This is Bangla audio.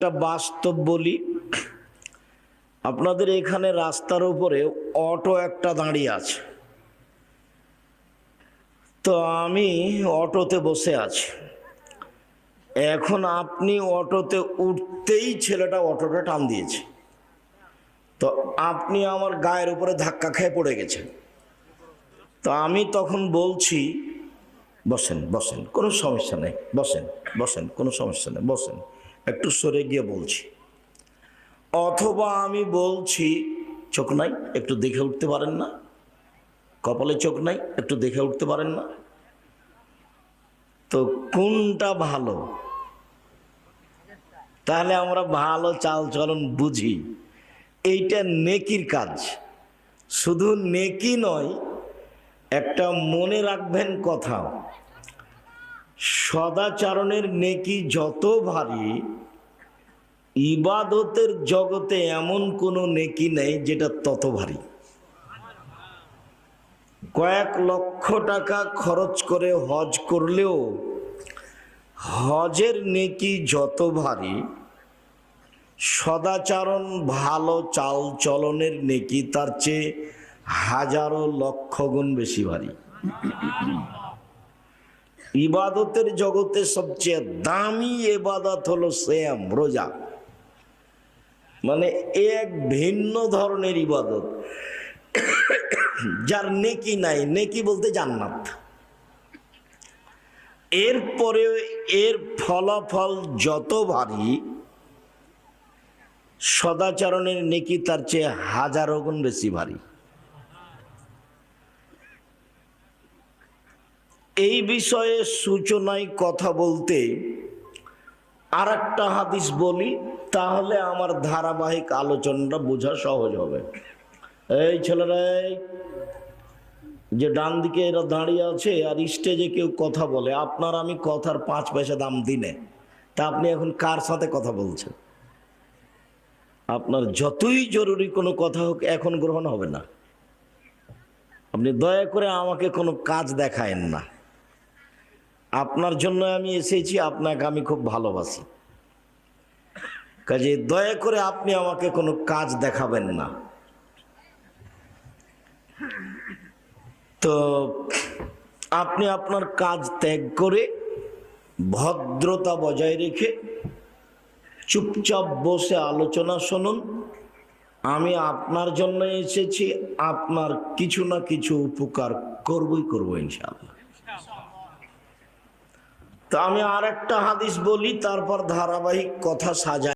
একটা বাস্তব বলি, আপনাদের এখানে রাস্তার উপরে অটো একটা দাঁড়িয়ে আছে। তো আমি অটোতে বসে আছি। এখন আপনি অটোতে উঠতেই ছেলেটা অটোটা টান দিয়েছে, তো আপনি আমার গায়ের উপরে ধাক্কা খেয়ে পড়ে গেছেন। তো আমি তখন বলছি বসেন বসেন, কোনো সমস্যা নেই, বসেন বসেন, কোনো সমস্যা নেই, বসেন, একটু সরে গিয়ে বলছি। অথবা আমি বলছি চোখ নাই, একটু দেখে উঠতে পারেন না? কপালে চোখ নাই, একটু দেখে উঠতে পারেন না? তো কোনটা ভালো? তাহলে আমরা ভালো চাল চলন বুঝি। এইটা নেকির কাজ। শুধু নেকি নয়, একটা মনে রাখবেন কথা, সদাচরণের নেকি যত ভারী, ইবাদতের জগতে এমন কোনো নেকি নেই যেটা তত ভারী। কয়েক লক্ষ টাকা খরচ করে হজ করলেও হজের নেকি যত ভারী, সদাচরণ ভালো চাল চলনের নেকি তার চেয়ে হাজারো লক্ষ গুণ বেশি ভারী। ইবাদতের জগতে সবচেয়ে দামি ইবাদত হলো সিয়াম, রোজা। মানে এক ভিন্ন ধরনের ইবাদত, যার নেকি নাই। নেকি বলতে জান্নাত। এরপরে এর ফলাফল যত ভারী, সদাচরণের নেকি তার চেয়ে হাজারো গুণ বেশি ভারী। এই বিষয়ে সূচনায় কথা বলতে আর একটা হাদিস বলি, তাহলে আমার ধারাবাহিক আলোচনাটা বোঝা সহজ হবে। এই ছেলেরা, যে ডান দিকে এরা দাঁড়িয়ে আছে আর স্টেজে কেউ কথা বলে, আপনার আমি কথার 5 পয়সা দাম দিনে, তা আপনি এখন কার সাথে কথা বলছেন? আপনার যতই জরুরি কোনো কথা হোক, এখন গ্রহণ হবে না। আপনি দয়া করে আমাকে কোনো কাজ দেখায়েন না। আপনার জন্য আমি এসেছি, আপনাকে আমি খুব ভালোবাসি, কাজে দয়া করে আপনি আমাকে কোনো কাজ দেখাবেন না। তো আপনি আপনার কাজ ত্যাগ করে ভদ্রতা বজায় রেখে চুপচাপ বসে আলোচনা শুনুন। আমি আপনার জন্য এসেছি, আপনার কিছু না কিছু উপকার করবই করব ইনশাআল্লাহ। তো আমি আর একটা হাদিস বলি, তারপর ধারাবাহিক কথা সাজাই।